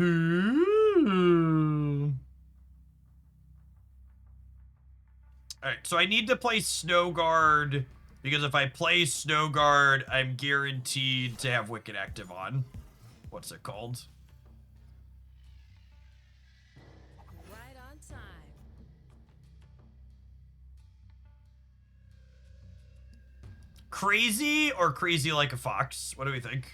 Ooh. Alright, so I need to play Snow Guard, because if I play Snow Guard, I'm guaranteed to have Wiccan active on. What's it called? Right on time. Crazy or crazy like a fox? What do we think?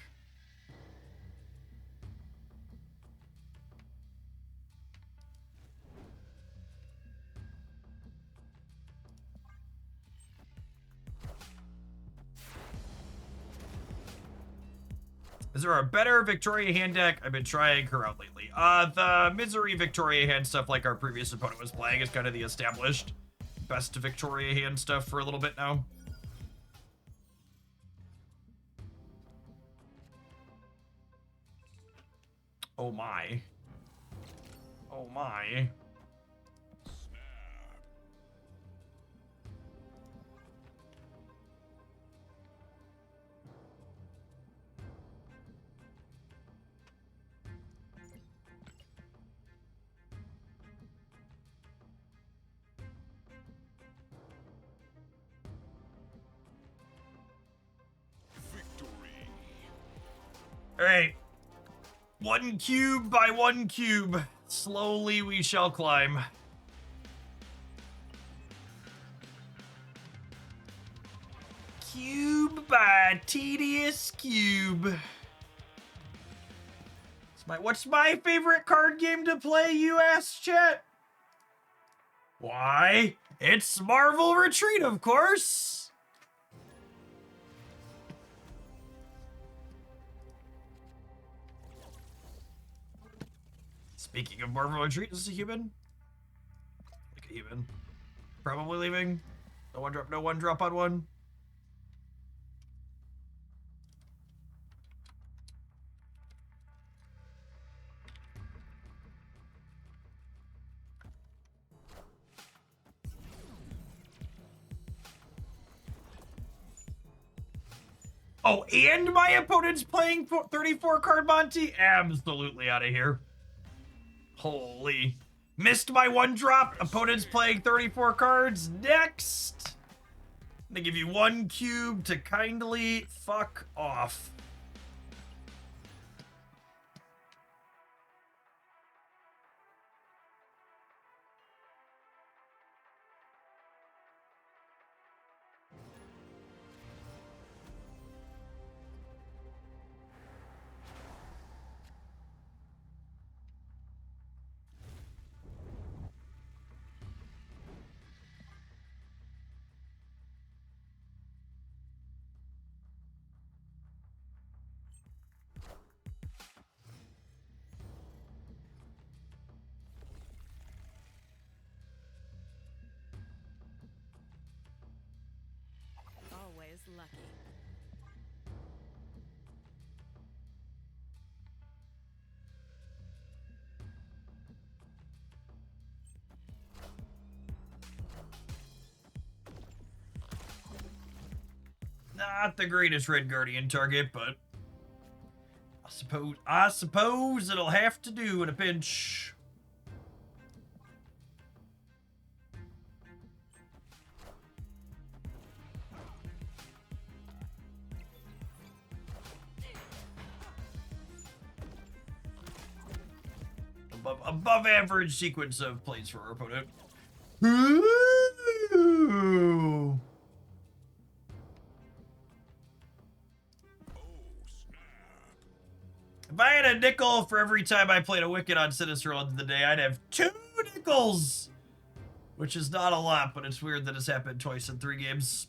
Is there a better Victoria hand deck? I've been trying her out lately. The Misery Victoria hand stuff, like our previous opponent was playing, is kind of the established best Victoria hand stuff for a little bit now. Oh my. Oh my. Alright. 1 cube by 1 cube. Slowly we shall climb. Cube by tedious cube. What's my favorite card game to play, you ask, chat? Why? It's Marvel Retreat, of course! Speaking of Marvel Retreat, is this a human? Like a human. Probably leaving. No one drop on one. Oh, and my opponent's playing 34 card Monty? Absolutely out of here. Holy. Missed my 1 drop. Opponent's playing 34 cards. Next. I'm gonna give you 1 cube to kindly fuck off. Always lucky. Not the greatest Red Guardian target, but I suppose it'll have to do in a pinch. Above average sequence of plays for our opponent. Ooh. If I had a nickel for every time I played a Wiccan on Sinister on the day, I'd have 2 nickels! Which is not a lot, but it's weird that it's happened twice in 3 games.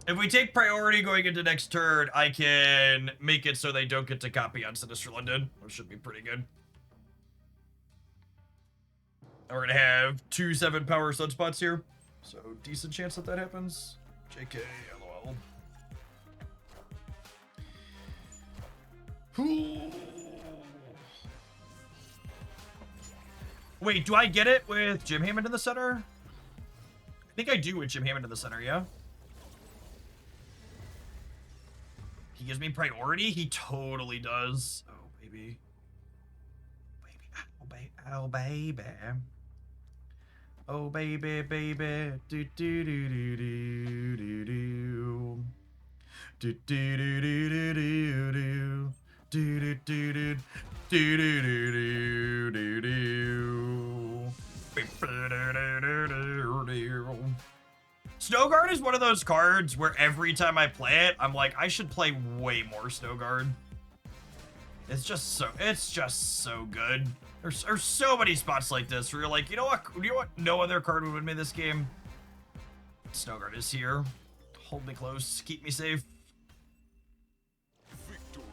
If we take priority going into next turn, I can make it so they don't get to copy on Sinister London, which should be pretty good. And we're gonna have 2 7-power sunspots here, so decent chance that that happens. JK, lol. Wait, do I get it with Jim Hammond in the center? I think I do with Jim Hammond in the center, yeah? He gives me priority? He totally does. Oh, baby. Baby. Oh, baby. Oh, baby, baby. Do, do, do, do, do, do, do. Do, do, do, do, do, do, do. Do, do, do, do. Do, do, do, do, do, do. Snowguard is one of those cards where every time I play it, I'm like, I should play way more Snowguard. It's just so good. There's so many spots like this where you're like, you know what? No other card would win me this game. Snowguard is here. Hold me close. Keep me safe. Victory.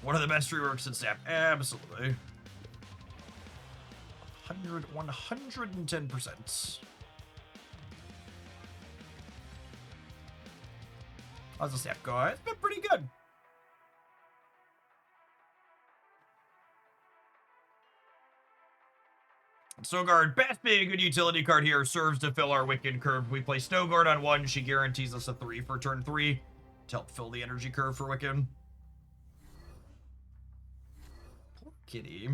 One of the best reworks in Snap. Absolutely. 110%. How's the Snap go? It's been pretty good. Snowguard, Bath being a good utility card here, serves to fill our Wiccan curve. We play Snowguard on 1. She guarantees us a 3 for turn 3 to help fill the energy curve for Wiccan. Poor kitty.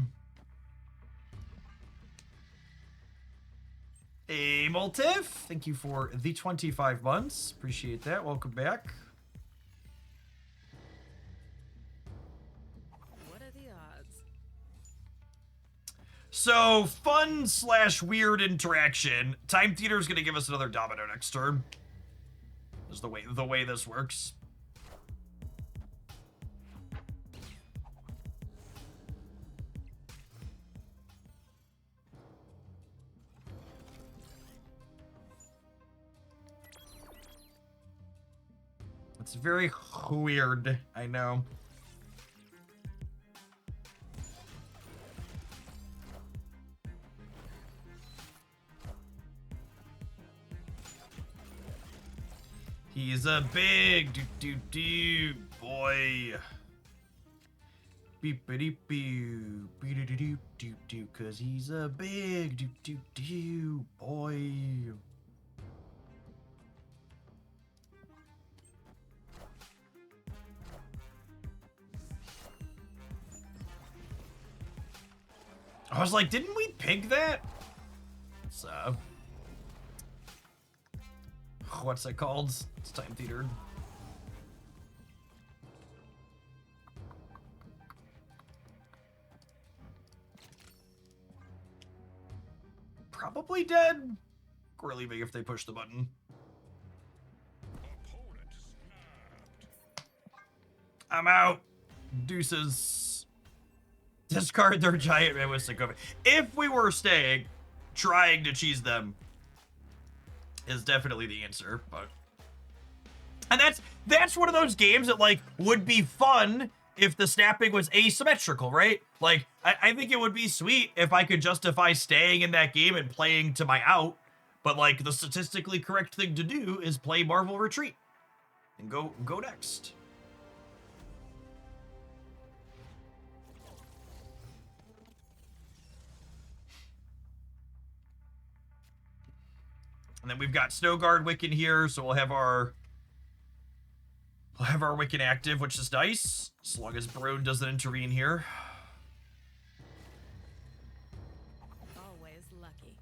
Hey, Moltiv, thank you for the 25 months. Appreciate that. Welcome back. What are the odds? So, fun/weird interaction. Time Theater is going to give us another Domino next turn. Is the way this works. It's very weird, I know. He's a big do boy. Beep-a-dee-boo, beep-a-dee-doo-doo-doo, cause he's a big do boy. I was like, didn't we pick that? So, what's it called? It's Time Theater. Probably dead. We're leaving if they push the button. Opponent snapped. I'm out. Deuces. Discard their giant man with Sycophancy. If we were staying, trying to cheese them is definitely the answer, but... And that's one of those games that, like, would be fun if the snapping was asymmetrical, right? Like, I think it would be sweet if I could justify staying in that game and playing to my out, but, like, the statistically correct thing to do is play Marvel Retreat and go next. And then we've got Snowguard Wiccan here, so we'll have our Wiccan active, which is nice, as long as Brune doesn't intervene here. Always lucky.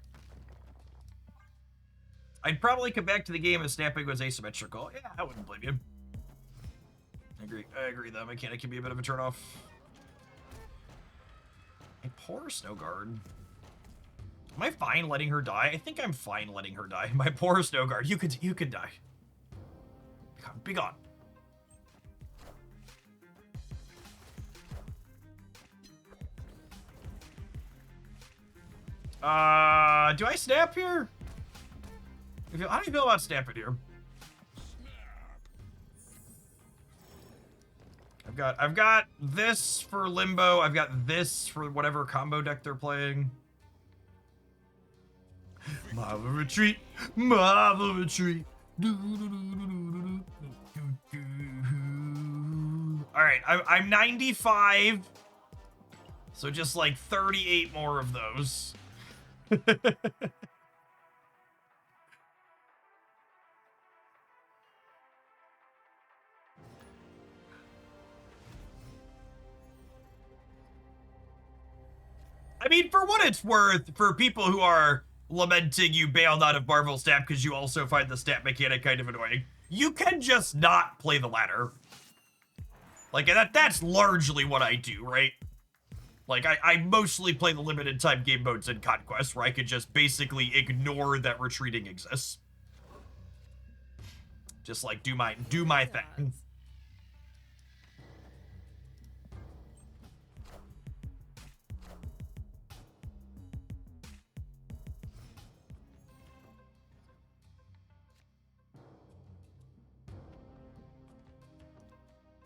I'd probably come back to the game if snapping was asymmetrical. Yeah, I wouldn't blame you. I agree that mechanic can be a bit of a turnoff. A poor Snowguard. Am I fine letting her die? I think I'm fine letting her die. My poor Snowguard. You could die. Be gone. Do I snap here? How do you feel about snapping here? I've got this for Limbo. I've got this for whatever combo deck they're playing. Marvel Retreat. Marvel Retreat. Alright, I'm 95. So just like 38 more of those. I mean, for what it's worth, for people who are lamenting you bailed out of Marvel Snap because you also find the stat mechanic kind of annoying, you can just not play the ladder. Like, that's largely what I do, right? Like, I mostly play the limited time game modes in Conquest, where I could just basically ignore that retreating exists. Just, like, do my thing.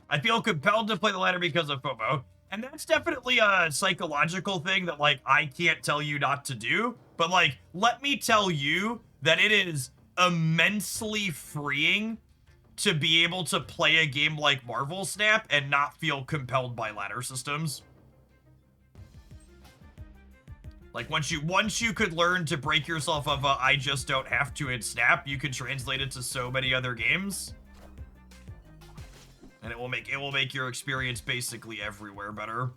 I feel compelled to play the ladder because of FOMO. And that's definitely a psychological thing that, like, I can't tell you not to do. But, like, let me tell you that it is immensely freeing to be able to play a game like Marvel Snap and not feel compelled by ladder systems. Like, once you could learn to break yourself of a I just don't have to in Snap, you could translate it to so many other games. And it will make your experience basically everywhere better.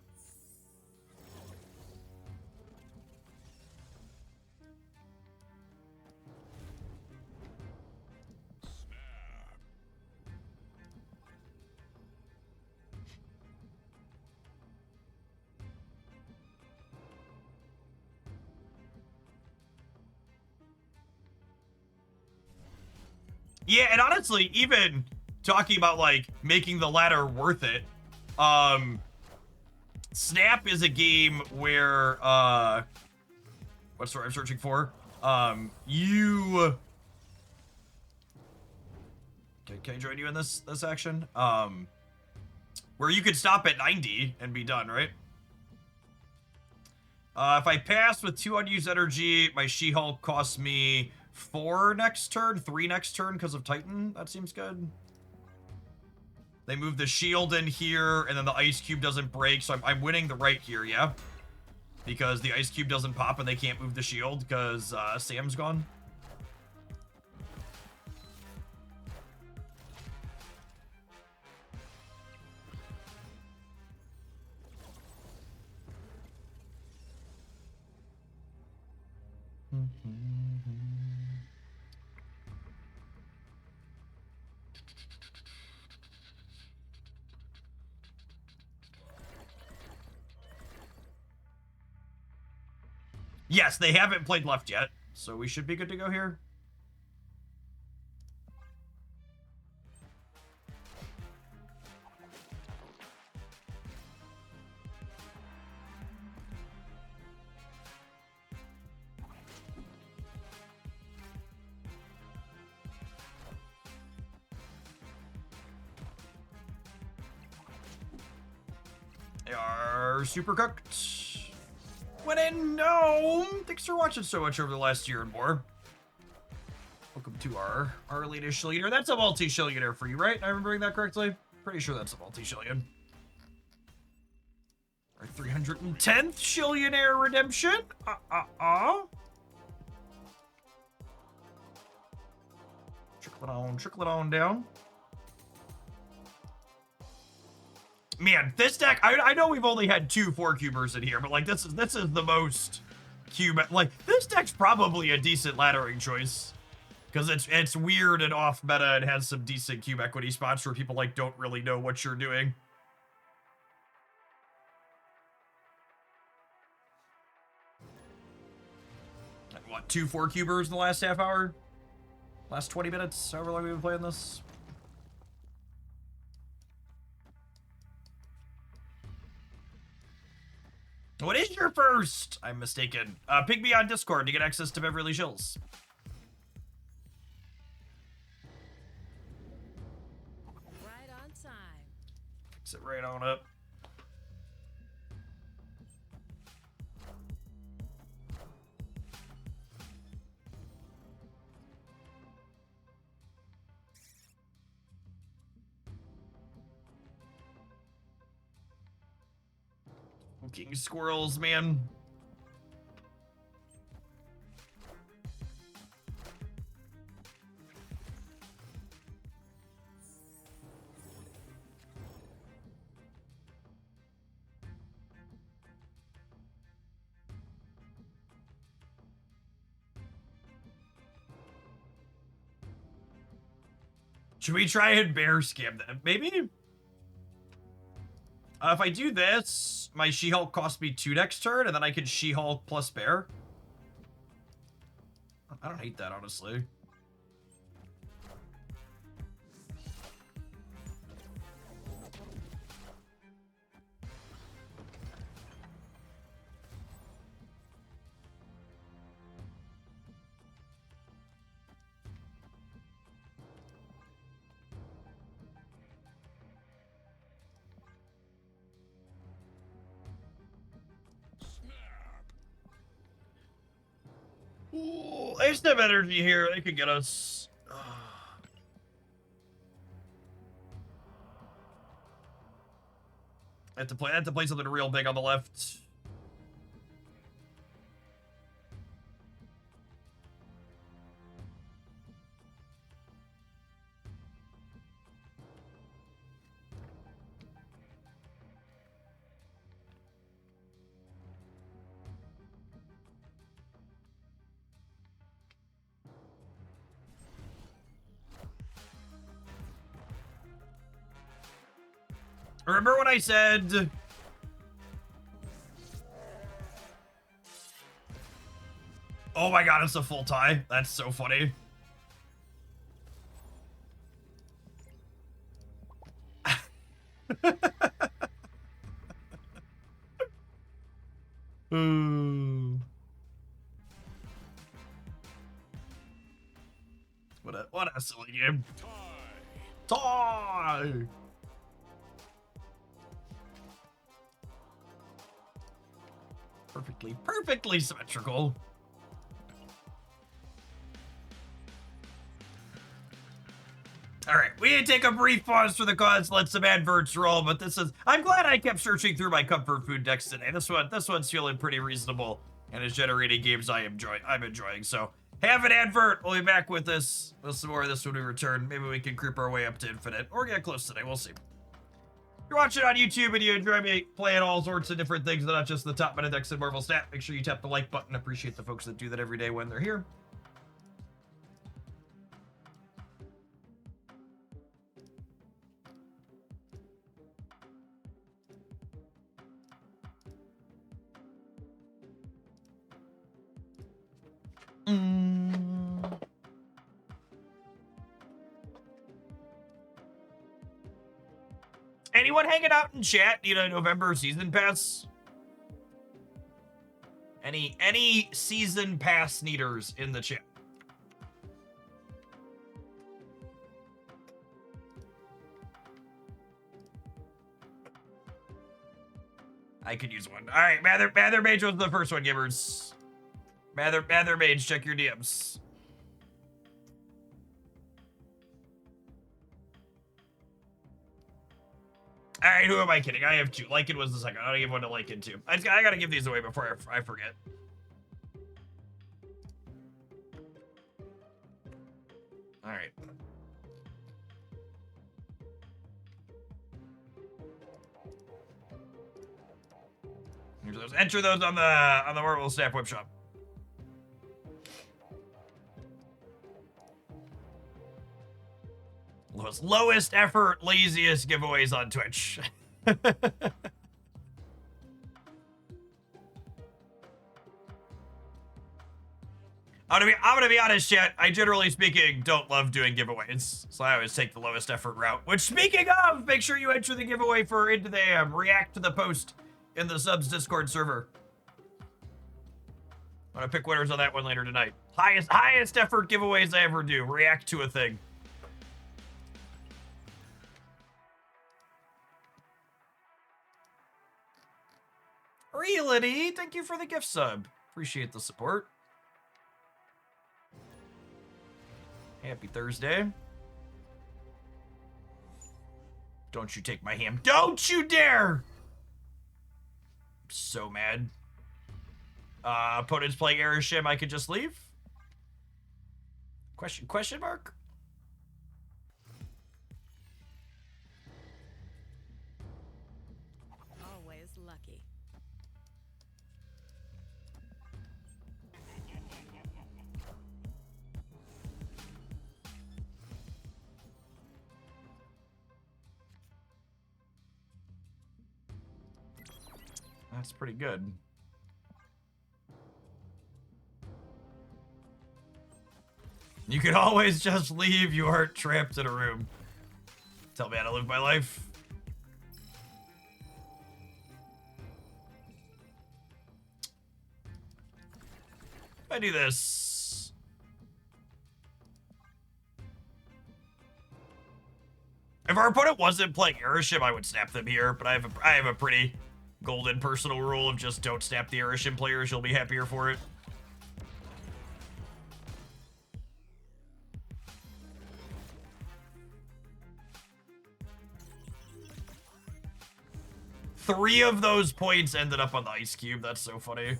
Yeah, and honestly, even talking about, like, making the ladder worth it, Snap is a game where, what's the word I'm searching for? Can I join you in this action? Where you could stop at 90 and be done, right? If I pass with 2 unused energy, my She-Hulk costs me 4 next turn, 3 next turn because of Titan. That seems good. They move the shield in here, and then the ice cube doesn't break, so I'm winning the right here, yeah? Because the ice cube doesn't pop and they can't move the shield because Sam's gone. Yes, they haven't played left yet, so we should be good to go here. They are super cooked. When in Gnome! Thanks for watching so much over the last year and more. Welcome to our latest shillionaire. That's a multi-shillionaire for you, right? Am I remembering that correctly? Pretty sure that's a multi-shillion. Our 310th shillionaire redemption. Trickle it on down. Man, this deck, I know we've only had 2 4-cubers in here, but like this is the most cube. Like, this deck's probably a decent laddering choice. Because it's weird and off meta and has some decent cube equity spots where people like don't really know what you're doing. Like, what, 2 4-cubers in the last half hour? Last 20 minutes, however long we've been playing this? What is your first? I'm mistaken. Ping me on Discord to get access to Beverly Hills. Right on time. Fix it right on up. Fucking squirrels, man. Should we try and bear scam them? Maybe? If I do this, my She-Hulk costs me 2 next turn, and then I can She-Hulk plus bear. I don't hate that, honestly. Ooh, I just have energy here. They could get us. I have to play something real big on the left. Remember when I said... Oh my god, it's a full tie. That's so funny. Ooh. What a silly game. Tie! Perfectly symmetrical. Alright, we need to take a brief pause for the cause, let some adverts roll, but I'm glad I kept searching through my comfort food decks today. This one's feeling pretty reasonable and is generating games I'm enjoying. So have an advert. We'll be back with this. With some more of this when we return. Maybe we can creep our way up to infinite or get close today. We'll see. If you're watching on YouTube and you enjoy me playing all sorts of different things, not just the top meta decks and Marvel Snap, make sure you tap the like button. Appreciate the folks that do that every day when they're here. Anyone hanging out in chat need a November season pass? Any season pass needers in the chat? I could use one. All right, Mather Mage was the first one, givers. Mather Mage, check your DMs. All right, who am I kidding? I have 2. Lycan was the second. I gotta give one to Lycan too. I gotta give these away before I forget. All right. Here's those. Enter those on the Marvel Snap Web Shop. Lowest effort, laziest giveaways on Twitch. I'm gonna be honest, chat. I generally speaking don't love doing giveaways, so I always take the lowest effort route. Which, speaking of, make sure you enter the giveaway for Into the React to the post in the subs Discord server. I'm gonna pick winners on that one later tonight. Highest effort giveaways I ever do. React to a thing. Reality, thank you for the gift sub. Appreciate the support. Happy Thursday. Don't you take my ham. Don't you dare! I'm so mad. Opponent's playing Erishim, I could just leave? Question mark? Always lucky. That's pretty good. You can always just leave. You aren't trapped in a room. Tell me how to live my life. If I do this. If our opponent wasn't playing Erishim, I would snap them here, but I have a pretty golden personal rule of just don't snap the Erishim players. You'll be happier for it. Three of those points ended up on the ice cube. That's so funny.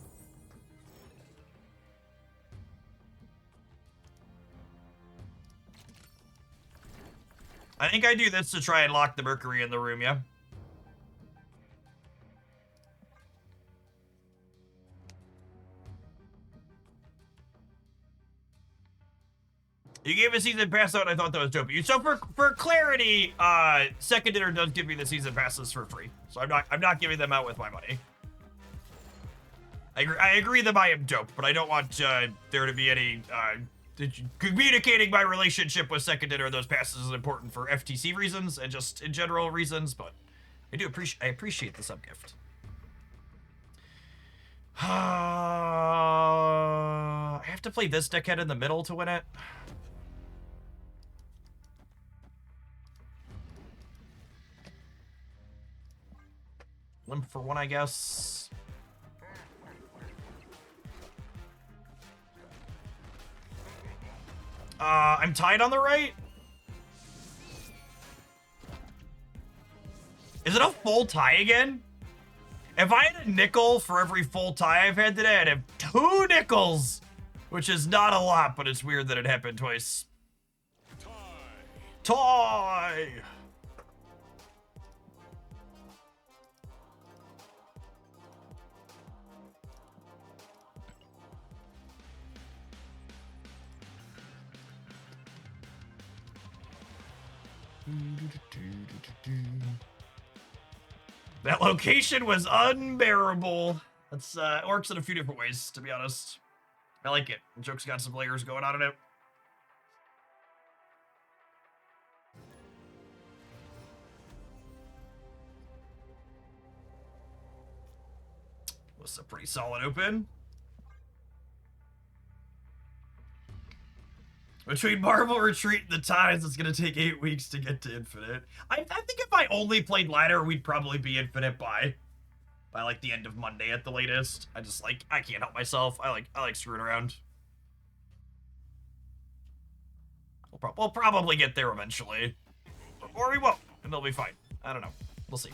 I think I do this to try and lock the Mercury in the room, yeah? You gave a season pass out, I thought that was dope. So for clarity, Second Dinner does give me the season passes for free. So I'm not giving them out with my money. I agree that I am dope, but I don't want there to be any communicating my relationship with Second Dinner. Those passes is important for FTC reasons and just in general reasons, but I appreciate the sub gift. I have to play this deckhead in the middle to win it. Limp for one, I guess. I'm tied on the right. Is it a full tie again? If I had a nickel for every full tie I've had today, I'd have 2 nickels, which is not a lot, but it's weird that it happened twice. Tie! That location was unbearable. That's it works in a few different ways, to be honest. I like it. The joke's got some layers going on in it. Was a pretty solid open. Between Marvel Retreat and the Tides, it's going to take 8 weeks to get to Infinite. I think if I only played ladder, we'd probably be Infinite by like the end of Monday at the latest. I can't help myself. I like screwing around. We'll probably get there eventually. Or we won't, and they'll be fine. I don't know. We'll see.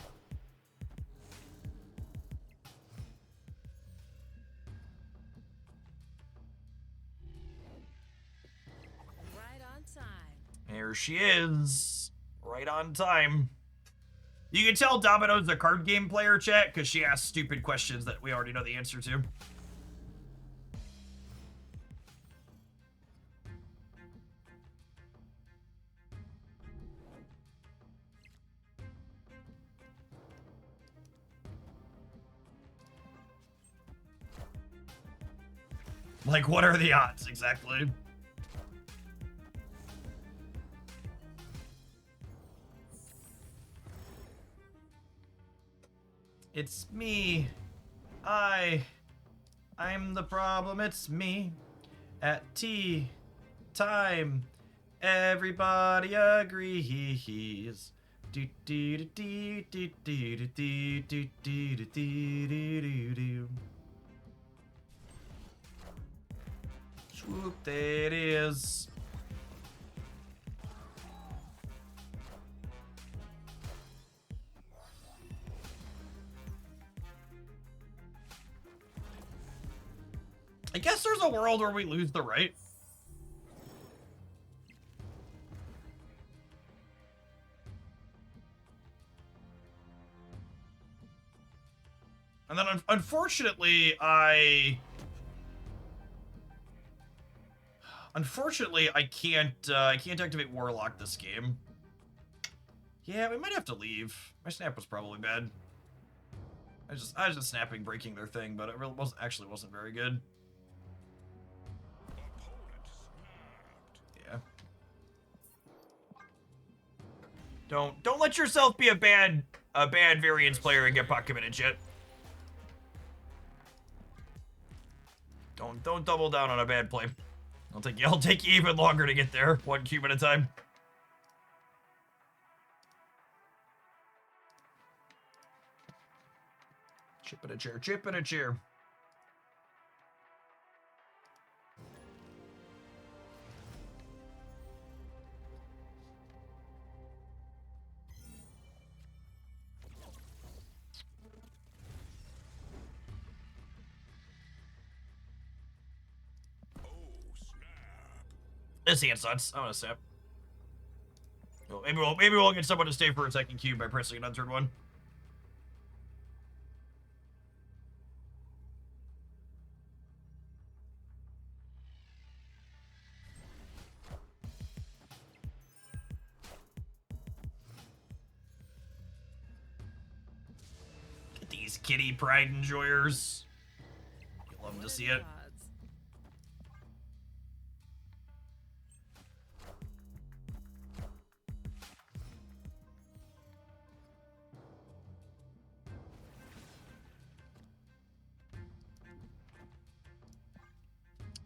There she is. Right on time. You can tell Domino's a card game player, chat, because she asks stupid questions that we already know the answer to. Like, what are the odds, exactly? It's me. I'm the problem, it's me. At tea time, everybody agrees. Do do do do do do do do do do do do. Swoop, there it is. I guess there's a world where we lose the right. And then unfortunately, I can't activate Warlock this game. Yeah, we might have to leave. My snap was probably bad. I was just snapping, breaking their thing, but it really wasn't very good. Yeah. Don't let yourself be a bad variance player and get pot committed shit. Don't double down on a bad play. I'll take you even longer to get there, one cube at a time. Chip in a chair, chip in a chair. This hand sucks. I'm gonna snap. Well, maybe we'll get someone to stay for a second cube by pressing an unthird one. Get these kitty pride enjoyers. You love to see it.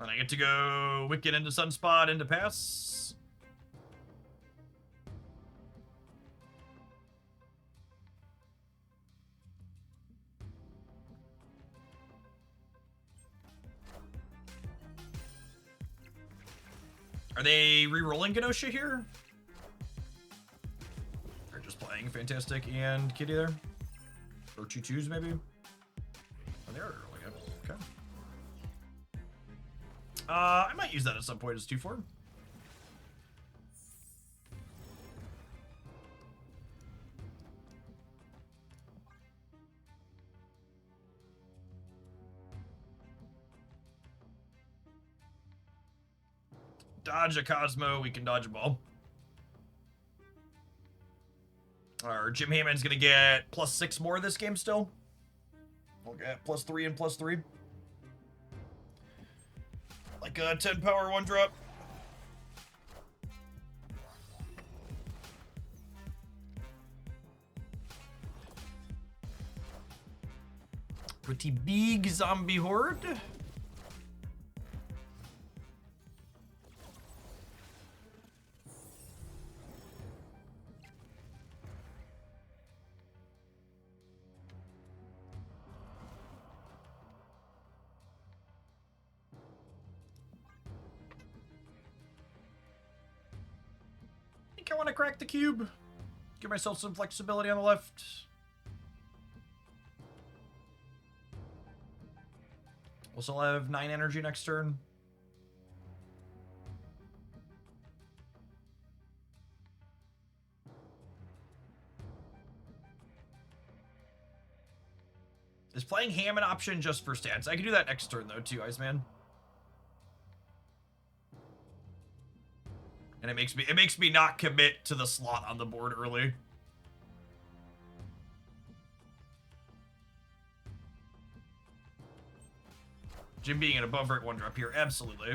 And I get to go Wiccan into Sunspot into pass. Are they re-rolling Genosha here? They're just playing Fantastic and Kitty there? Or Choo-Choos maybe? Oh, they are rolling it. Okay. I might use that at some point as 2-4. Dodge a Cosmo, we can dodge a ball. Our Jim Hammond's gonna get +6 more this game still. We'll get +3 and +3. Like a 10 power 1-drop. Pretty big zombie horde. I want to crack the cube. Give myself some flexibility on the left. We'll still have 9 energy next turn. Is playing Ham an option just for stats? I can do that next turn though too, Iceman. And it makes me not commit to the slot on the board early. Jim being an above right 1-drop here, absolutely.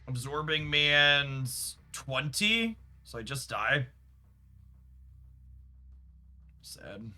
Absorbing Man's 20, so I just die. Sad.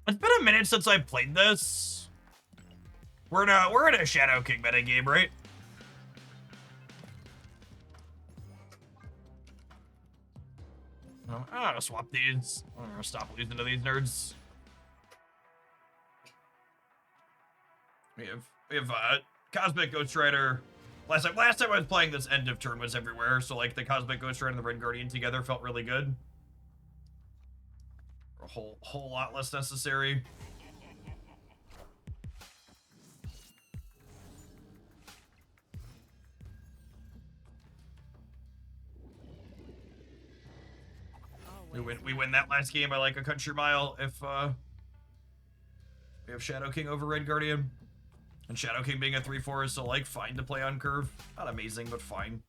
It's been a minute since I played this. We're in a Shadow King metagame, right? I'm gonna swap these. I'm gonna stop losing to these nerds. We have Cosmic Ghost Rider. Last time I was playing this, end of turn was everywhere, so like the Cosmic Ghost Rider and the Red Guardian together felt really good. A whole lot less necessary. We win that last game by like a country mile if we have Shadow King over Red Guardian. And Shadow King being a 3/4 is so like fine to play on curve. Not amazing, but fine.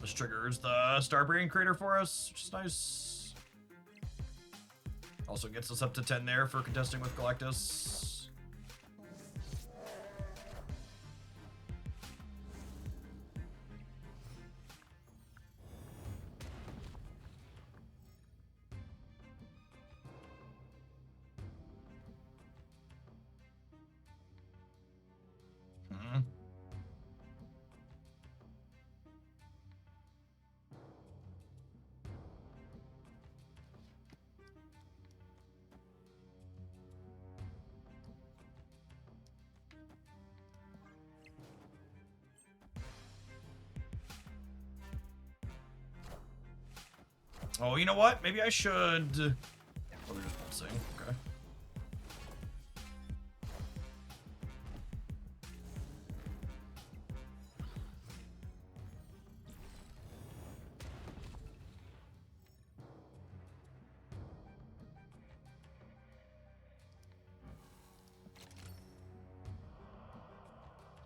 This triggers the Starbreeding Crater for us, which is nice. Also gets us up to 10 there for contesting with Galactus. Oh, you know what? Maybe I should... Oh, they're just pulsing. Okay.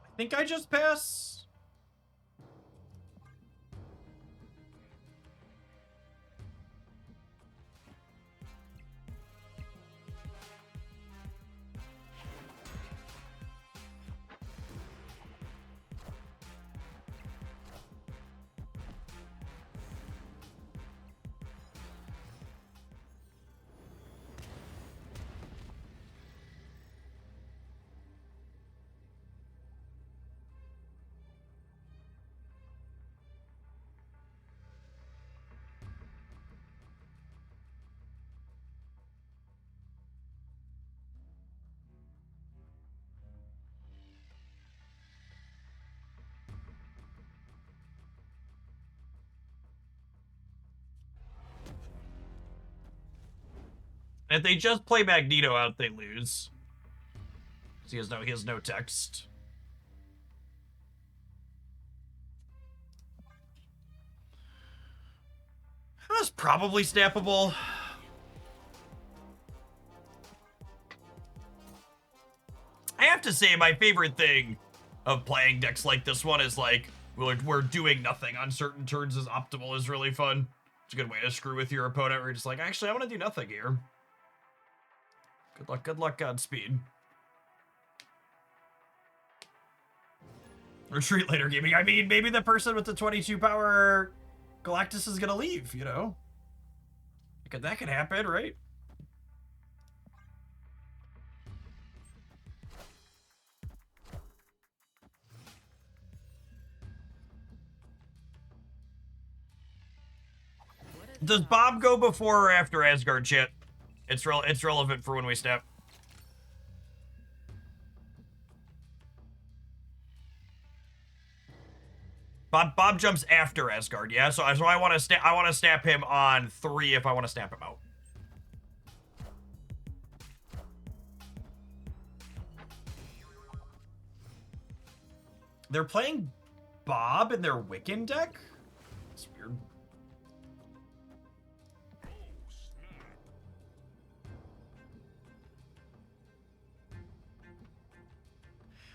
I think I just pass. If they just play Magneto out, they lose. He has no text. That's probably snappable. I have to say, my favorite thing of playing decks like this one is like we're doing nothing on certain turns is optimal is really fun. It's a good way to screw with your opponent where you're just like, actually, I want to do nothing here. Good luck, Godspeed. Retreat later gaming. I mean, maybe the person with the 22 power Galactus is gonna leave, you know? That could happen, right? Does Bob go before or after Asgard shit? It's relevant for when we snap. Bob jumps after Asgard, yeah. So I want to snap him on 3 if I want to snap him out. They're playing Bob in their Wiccan deck? That's weird.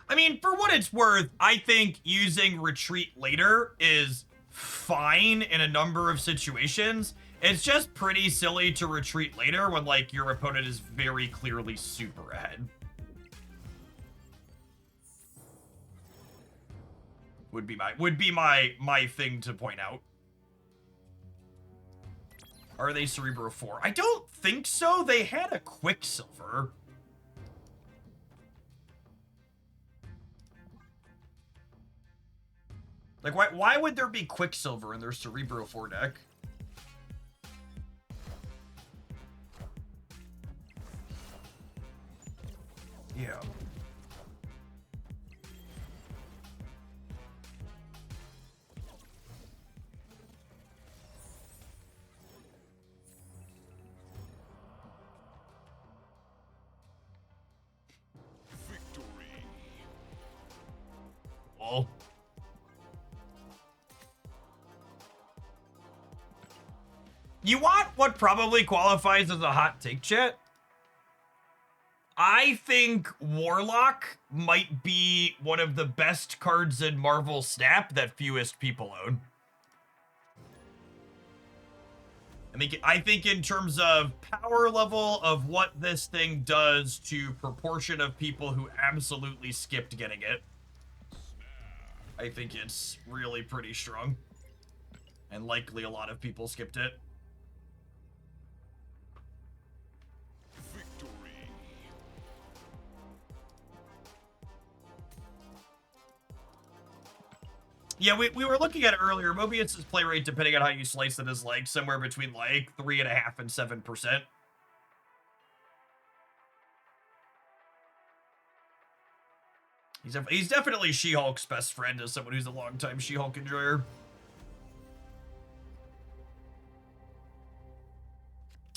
I mean, for what it's worth, I think using retreat later is fine in a number of situations. It's just pretty silly to retreat later when, like, your opponent is very clearly super ahead. Would be my thing to point out. Are they Cerebro 4? I don't think so. They had a Quicksilver. Like, why would there be Quicksilver in their Cerebro 4 deck? Yeah. Victory. Well. You want what probably qualifies as a hot take, chat? I think Warlock might be one of the best cards in Marvel Snap that fewest people own. I think in terms of power level of what this thing does to proportion of people who absolutely skipped getting it, I think it's really pretty strong. And likely a lot of people skipped it. Yeah, we were looking at it earlier. Mobius's play rate, depending on how you slice it, is like somewhere between like 3.5% and 7%. He's definitely She-Hulk's best friend as someone who's a longtime She-Hulk enjoyer.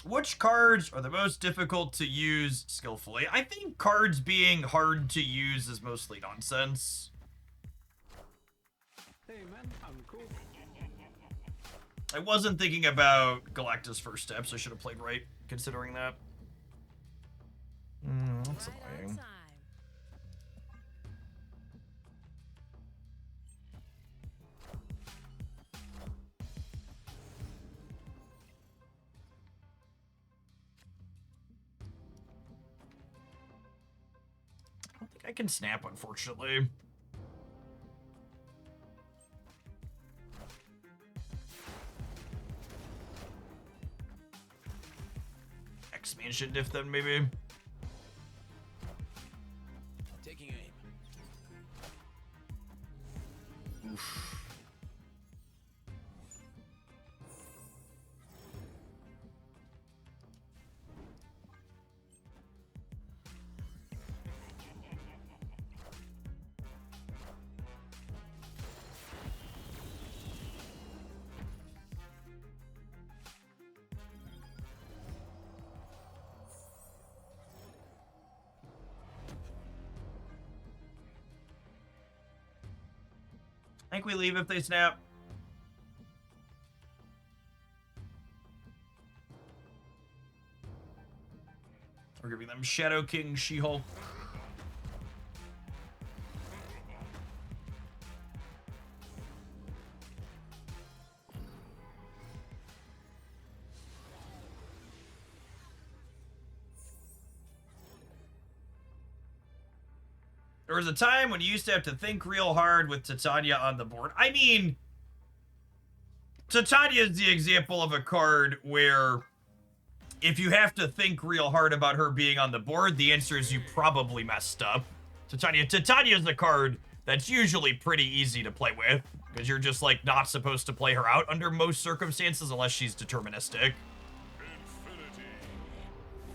Which cards are the most difficult to use skillfully? I think cards being hard to use is mostly nonsense. Hey man, I'm cool. I wasn't thinking about Galactus' first steps. I should have played right, considering that. That's Right on annoying. time. I don't think I can snap, unfortunately. X-Mansion diff then, maybe. Taking aim. Oof. I think we leave if they snap. We're giving them Shadow King, She-Hulk. There was a time when you used to have to think real hard with Titania on the board. I mean, Titania is the example of a card where if you have to think real hard about her being on the board, the answer is you probably messed up. Titania is a card that's usually pretty easy to play with, because you're just, like, not supposed to play her out under most circumstances unless she's deterministic. Infinity.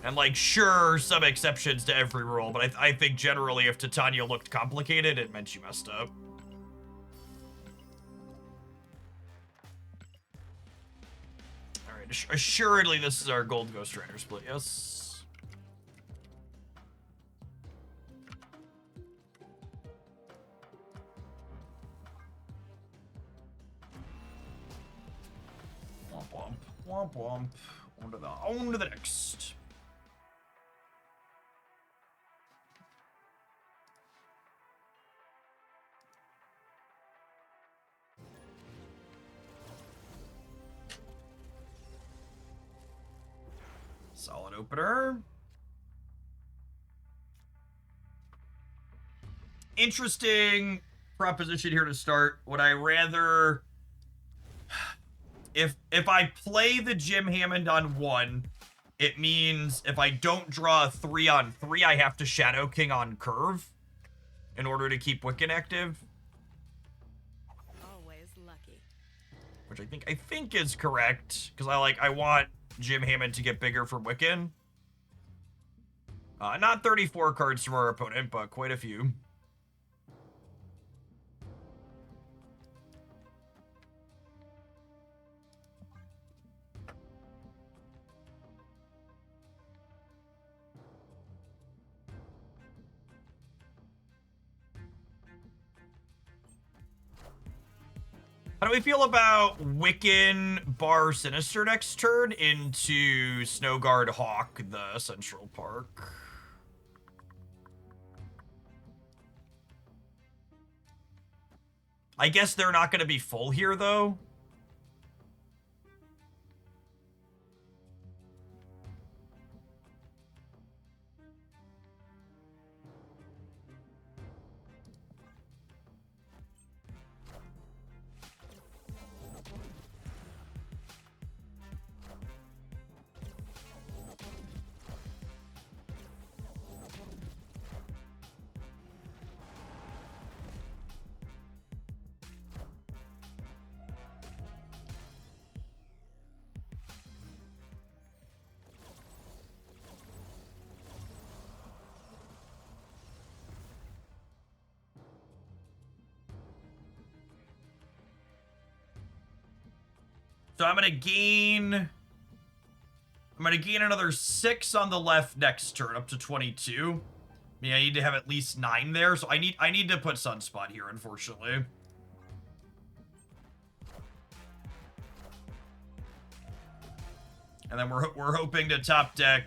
And, like, sure, some exceptions to every rule, but I think generally if Titania looked complicated, it meant you messed up. Alright, assuredly this is our Gold Ghost Rider split, yes? Womp womp, womp womp. On to the next. Solid opener. Interesting proposition here to start. Would I rather... If I play the Jim Hammond on 1, it means if I don't draw a 3-on-3, I have to Shadow King on curve in order to keep Wiccan active. Always lucky. Which I think is correct, because I want Jim Hammond to get bigger for Wiccan. Not 34 cards from our opponent, but quite a few. How do we feel about Wiccan bar Sinister next turn into Snowguard Hawk, the Central Park? I guess they're not going to be full here, though. So I'm gonna gain another 6 on the left next turn, up to 22. I mean, I need to have at least 9 there, so I need to put Sunspot here, unfortunately. And then we're hoping to top deck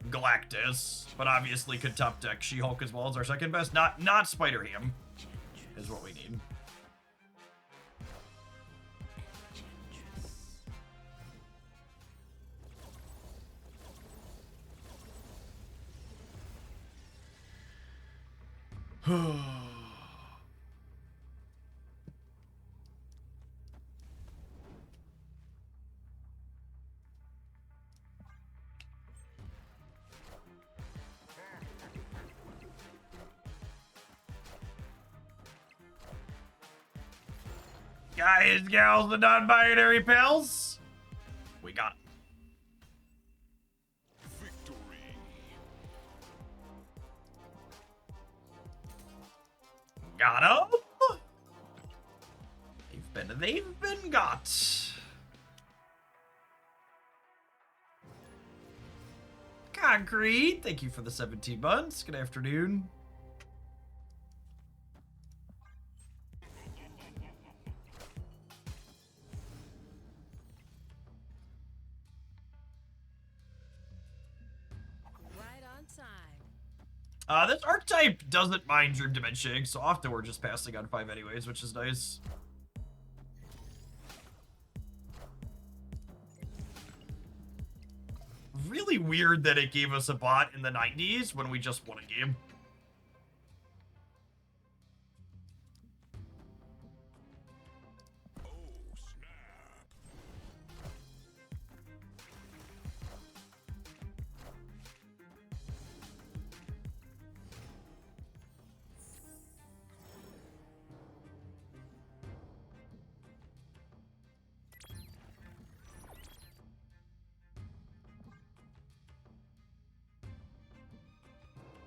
Galactus, but obviously could top deck She-Hulk as well as our second best. Not Spider-Ham is what we need. Guys, gals, the non-binary pals, we got it. Victory. Got 'em. They've been got. Concrete, thank you for the 17 months. Good afternoon. Right on time. This archetype doesn't mind Dream Dimensioning, so often we're just passing on 5 anyways, which is nice. Really weird that it gave us a bot in the 90s when we just won a game.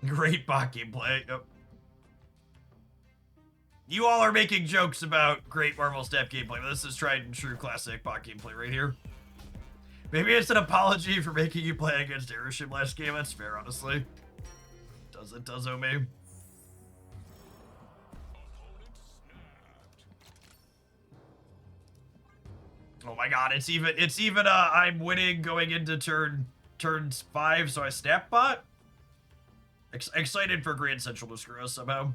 Great bot gameplay. Yep. You all are making jokes about great Marvel Snap gameplay, but this is tried and true classic bot gameplay right here. Maybe it's an apology for making you play against Airship last game. That's fair, honestly. It does owe me. Oh my god, it's even I'm winning going into turn 5, so I snap bot. Excited for Grand Central to screw us somehow.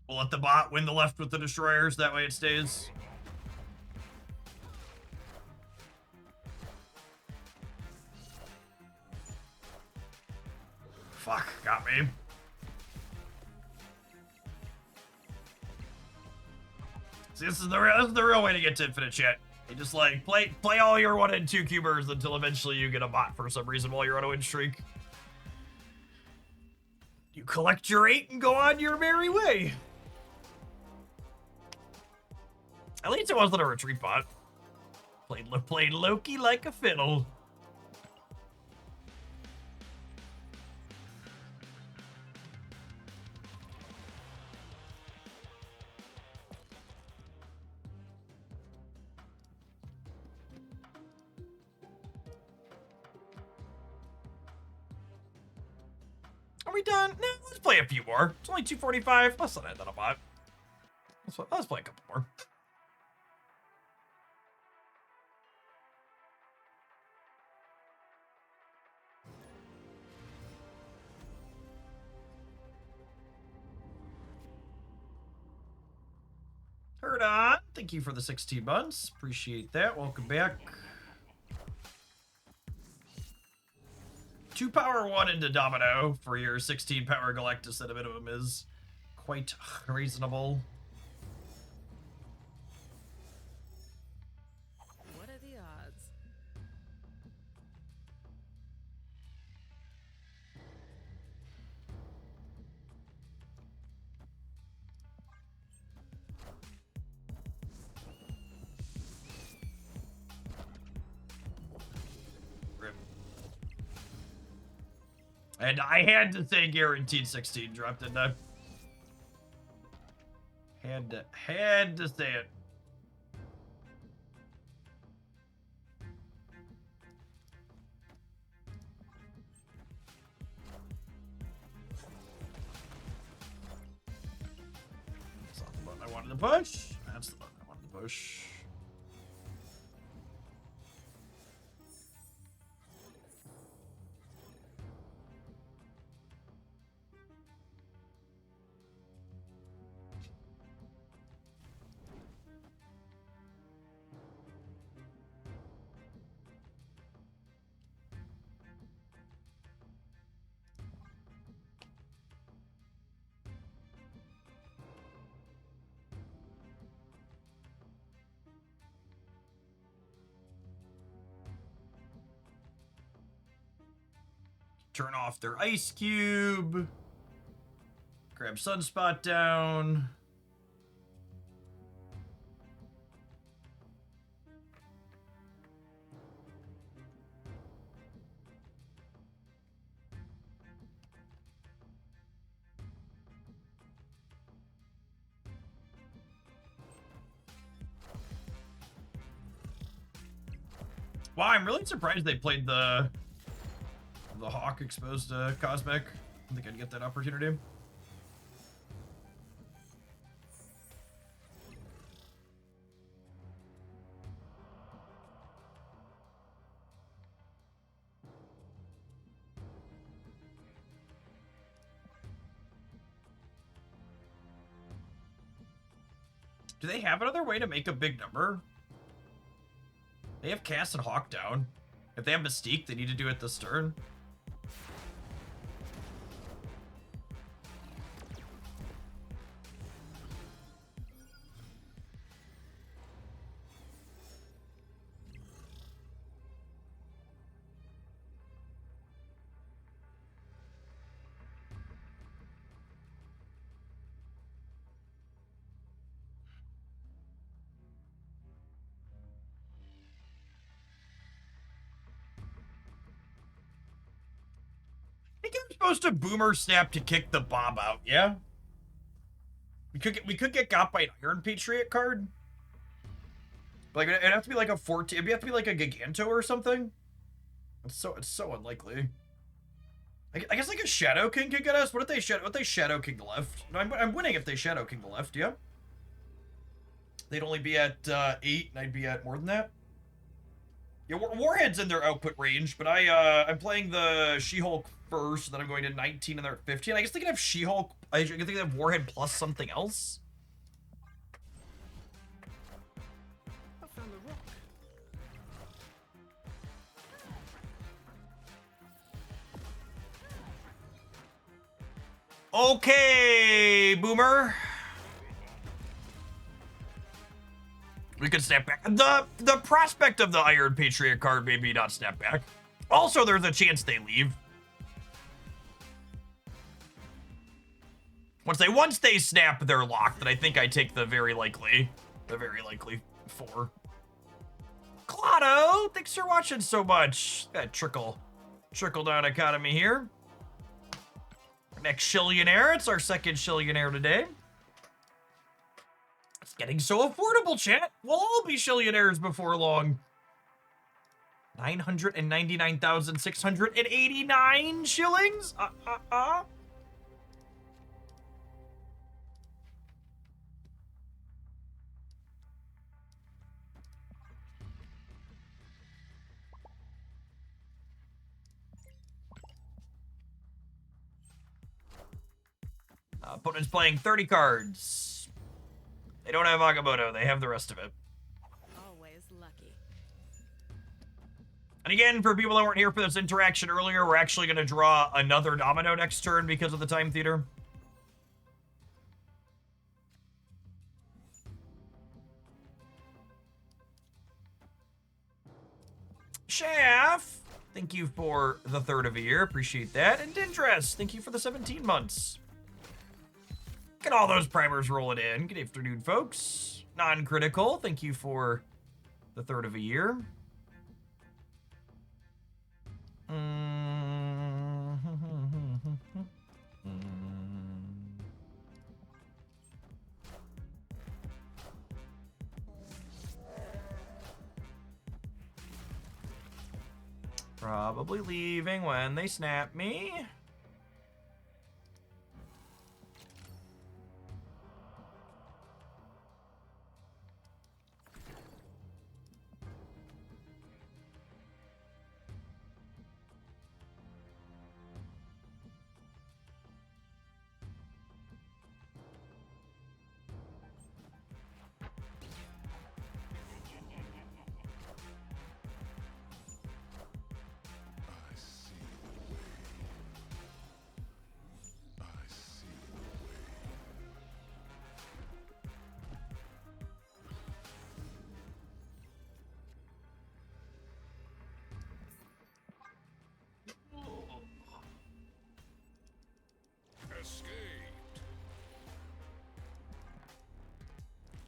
We'll let the bot win the left with the destroyers, that way it stays. Fuck, got me. See, this is the real way to get to infinite shit. You just like play all your 1 and 2 cubers until eventually you get a bot for some reason while you're on a win streak. You collect your 8 and go on your merry way. At least it wasn't a retreat bot. Played Loki like a fiddle. Are we done? No, let's play a few more. It's only 2:45. Let's not end on a bot. Let's play a couple more. Heard on. Thank you for the 16 months. Appreciate that. Welcome back. 2 power 1 into Domino for your 16 power Galactus at a minimum is quite reasonable. What are the odds? Rip. And I had to say guaranteed 16 drop, didn't I? Had to say it. That's not the button I wanted to push. That's the button I wanted to push. Turn off their ice cube. Grab Sunspot down. Wow, I'm really surprised they played the Hawk exposed to Cosmic. I think I'd get that opportunity. Do they have another way to make a big number? They have Cass and Hawk down. If they have Mystique, they need to do it this turn. I think I'm supposed to Boomer Snap to kick the Bob out, yeah? We could get got by an Iron Patriot card. Like, it'd have to be like a 14, it'd have to be like a Giganto or something. It's so unlikely. I guess like a Shadow King could get us. What if they Shadow King the left? No, I'm winning if they Shadow King the left, yeah? They'd only be at 8, and I'd be at more than that. Yeah, Warhead's in their output range, but I'm playing the She-Hulk first, then I'm going to 19 and they're at 15. I guess they can have She-Hulk. I think they have Warhead plus something else. I found the rock. Okay, Boomer. We could snap back. The prospect of the Iron Patriot card maybe not snap back. Also, there's a chance they leave. Once they snap, they're locked. And I think I take the very likely 4. Claudio, thanks for watching so much. That trickle down economy here. Next Shillionaire. It's our second Shillionaire today. It's getting so affordable, chat. We'll all be Shillionaires before long. 999,689 shillings? Opponent's playing 30 cards. They don't have Agamotto. They have the rest of it. Always lucky. And again, for people that weren't here for this interaction earlier, we're actually going to draw another Domino next turn because of the Time Theater. Shaft, thank you for the third of a year. Appreciate that. And Dindress, thank you for the 17 months. Get all those primers rolling in. Good afternoon, folks. Non-critical, thank you for the third of a year. Probably leaving when they snap me.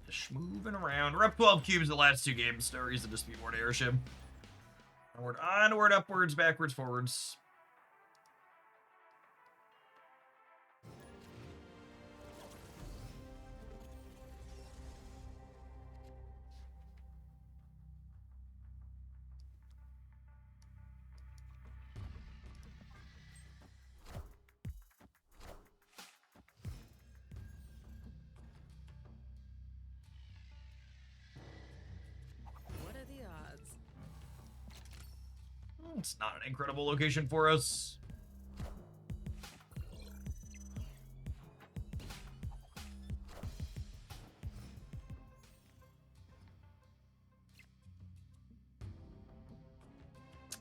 Just moving around. We're up 12 cubes the last 2 games. No reason to speed more to airship. Onward, upwards, backwards, forwards. What are the odds? It's not an incredible location for us.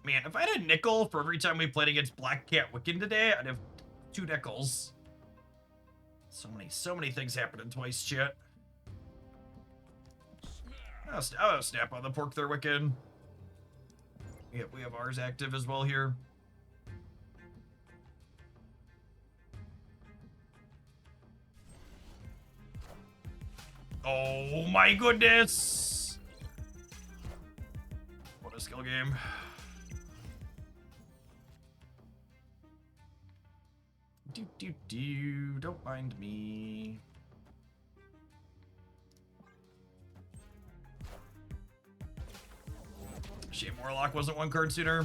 Man, if I had a nickel for every time we played against Black Cat Wiccan today, I'd have 2 nickels. So many things happening twice, chat. I'll snap on the pork there, Wiccan. Yeah, we have ours active as well here. Oh my goodness! What a skill game. Don't mind me. Shame Warlock wasn't 1 card sooner.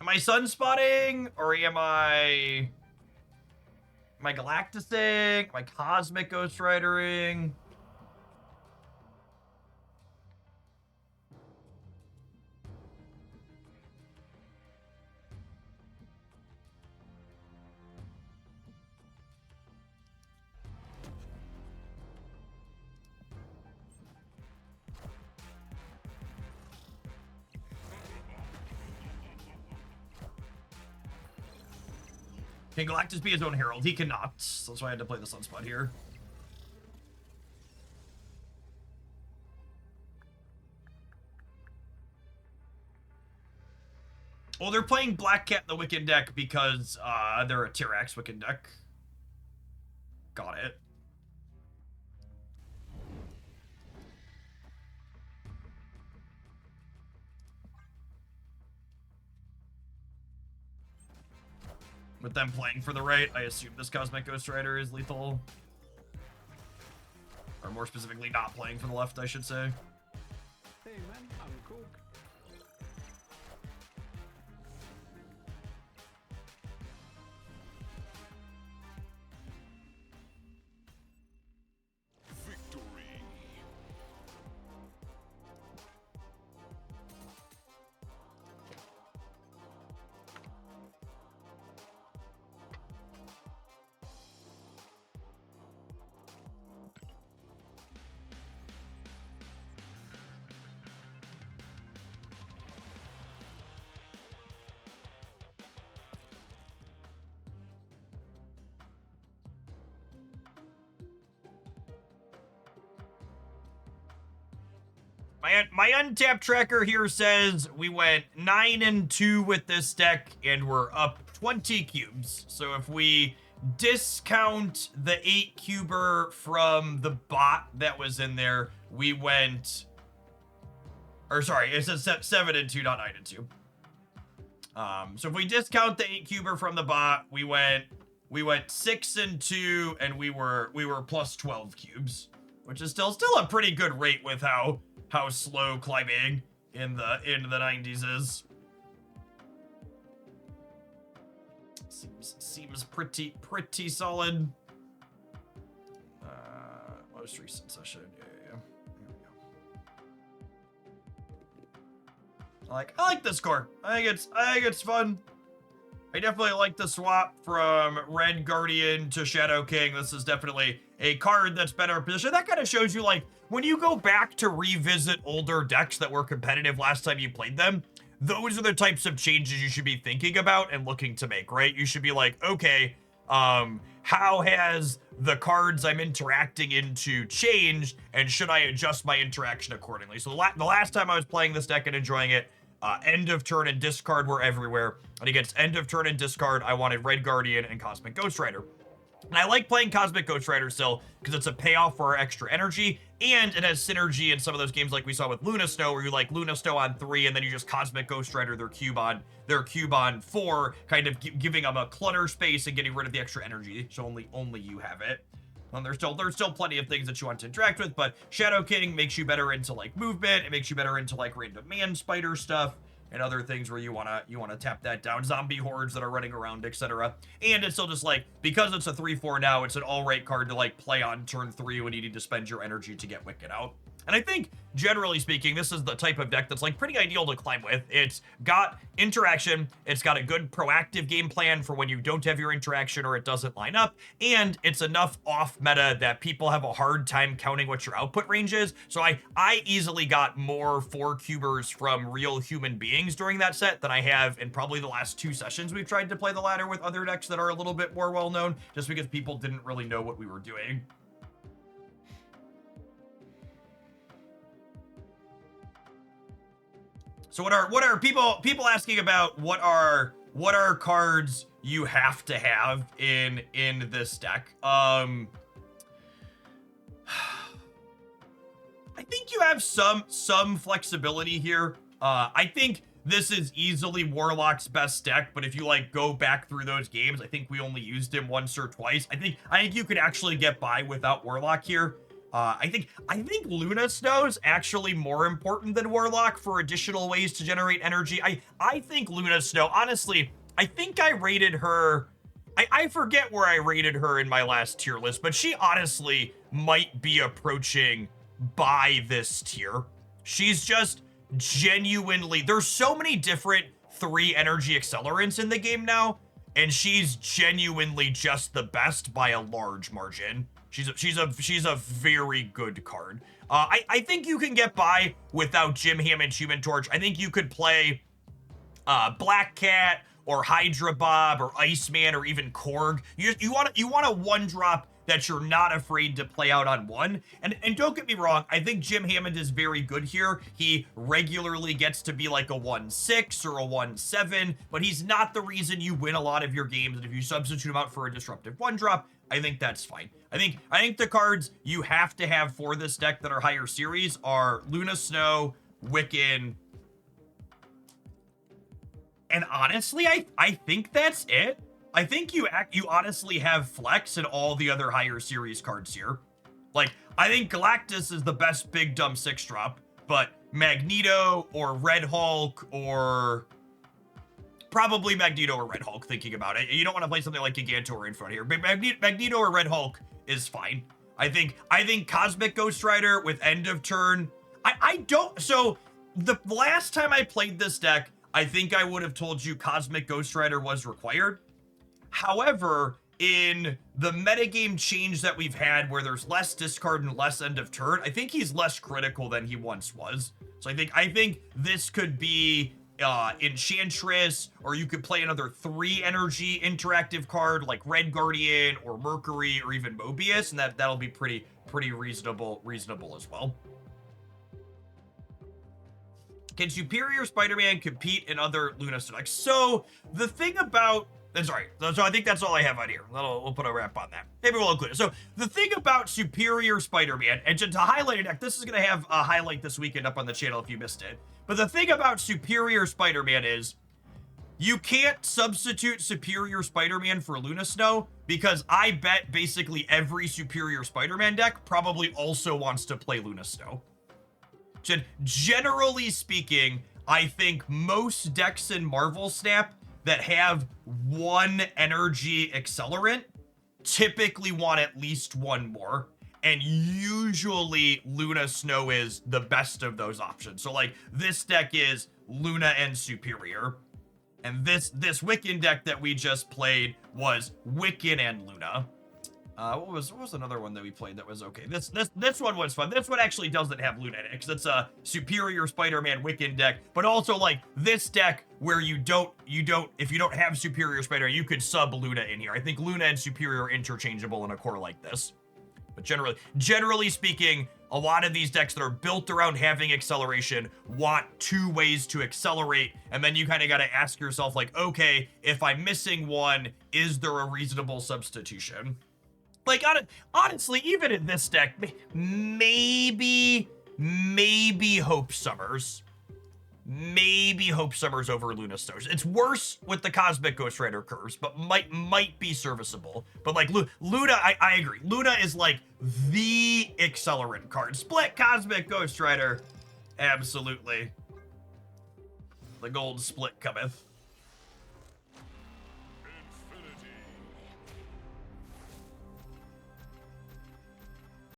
Am I sunspotting, or am I galactusing? Am I cosmic ghostwritering? Can Galactus be his own herald? He cannot. That's why I had to play the sunspot here. Well, they're playing Black Cat in the Wiccan deck because they're a Tyrax Wiccan deck. Got it. With them playing for the right, I assume this Cosmic Ghost Rider is lethal. Or more specifically, not playing for the left, I should say. Hey man, I'm cool. Victory. My untapped tracker here says we went 9-2 with this deck, and we're up 20 cubes. So if we discount the 8-cuber from the bot that was in there, we went... Or sorry, it says 7-2, not 9-2. So if we discount the 8-cuber from the bot, we went 6-2, and we were plus 12 cubes, which is still a pretty good rate with how slow climbing in the 90s is. Seems pretty solid. Most recent session. Yeah. Here we go. I like this core. I think it's fun. I definitely like the swap from Red Guardian to Shadow King. This is definitely a card that's better positioned. That kind of shows you, like, when you go back to revisit older decks that were competitive last time you played them, those are the types of changes you should be thinking about and looking to make, right? You should be like, okay, how has the cards I'm interacting into changed, and should I adjust my interaction accordingly? So the last time I was playing this deck and enjoying it, end of turn and discard were everywhere. And against end of turn and discard, I wanted Red Guardian and Cosmic Ghost Rider. And I like playing Cosmic Ghost Rider still because it's a payoff for our extra energy, and it has synergy in some of those games like we saw with Luna Snow, where you like Luna Snow on 3 and then you just Cosmic Ghost Rider their cube on 4, kind of giving them a clutter space and getting rid of the extra energy, so only you have it. And there's still plenty of things that you want to interact with, but Shadow King makes you better into like movement, it makes you better into like random man spider stuff, and other things where you wanna tap that down, zombie hordes that are running around, etc. And it's still just like, because it's a 3/4 now, it's an all-right card to like play on turn 3 when you need to spend your energy to get Wiccan out. And I think, generally speaking, this is the type of deck that's like pretty ideal to climb with. It's got interaction, it's got a good proactive game plan for when you don't have your interaction or it doesn't line up, and it's enough off meta that people have a hard time counting what your output range is. So I easily got more 4-cubers from real human beings during that set than I have in probably the last 2 sessions we've tried to play the ladder with other decks that are a little bit more well known, just because people didn't really know what we were doing. So what are people asking about what are cards you have to have in this deck? I think you have some flexibility here. I think this is easily Warlock's best deck, but if you like go back through those games, I think we only used him once or twice. I think you could actually get by without Warlock here. I think Luna Snow's actually more important than Warlock for additional ways to generate energy. I think Luna Snow, honestly, I think I rated her, I forget where I rated her in my last tier list, but she honestly might be approaching by this tier. She's just genuinely, there's so many different 3 energy accelerants in the game now, and she's genuinely just the best by a large margin. She's a very good card. I think you can get by without Jim Hammond's Human Torch. I think you could play Black Cat or Hydra Bob or Iceman or even Korg. You want a 1-drop that you're not afraid to play out on 1. And don't get me wrong, I think Jim Hammond is very good here. He regularly gets to be like a 1-6 or a 1-7, but he's not the reason you win a lot of your games. And if you substitute him out for a disruptive 1-drop, I think that's fine. I think the cards you have to have for this deck that are higher series are Luna Snow, Wiccan, and honestly, I think that's it. I think you honestly have flex in all the other higher series cards here. Like, I think Galactus is the best big dumb 6-drop, but Magneto or Red Hulk or probably Magneto or Red Hulk, thinking about it. You don't want to play something like Gigantor in front here, but Magneto or Red Hulk is fine. I think Cosmic Ghost Rider with end of turn. So the last time I played this deck, I think I would have told you Cosmic Ghost Rider was required. However, in the metagame change that we've had where there's less discard and less end of turn, I think he's less critical than he once was. So I think this could be Enchantress, or you could play another 3 energy interactive card like Red Guardian or Mercury or even Mobius, and that'll be pretty reasonable as well. Can Superior Spider-Man compete in other Luna decks? So the thing about, sorry, so I think that's all I have on here. We'll put a wrap on that. Maybe we'll include it. So the thing about Superior Spider-Man, and to highlight a deck, this is going to have a highlight this weekend up on the channel if you missed it. But the thing about Superior Spider-Man is you can't substitute Superior Spider-Man for Luna Snow, because I bet basically every Superior Spider-Man deck probably also wants to play Luna Snow. Generally speaking, I think most decks in Marvel Snap that have 1 energy accelerant typically want at least 1 more. And usually Luna Snow is the best of those options. So like this deck is Luna and Superior. And this Wiccan deck that we just played was Wiccan and Luna. What was another one that we played that was okay? This one was fun. This one actually doesn't have Luna in it, because it's a Superior Spider-Man Wiccan deck, but also like this deck where if you don't have Superior Spider-Man, you could sub Luna in here. I think Luna and Superior are interchangeable in a core like this. But generally speaking, a lot of these decks that are built around having acceleration want 2 ways to accelerate, and then you kind of got to ask yourself like, okay, if I'm missing 1, is there a reasonable substitution? Like, honestly, even in this deck, maybe Hope Summers. Maybe Hope Summers over Luna Snows. It's worse with the Cosmic Ghost Rider curves, but might be serviceable. But like Luna, I agree. Luna is like the accelerant card. Split Cosmic Ghost Rider. Absolutely. The gold split cometh.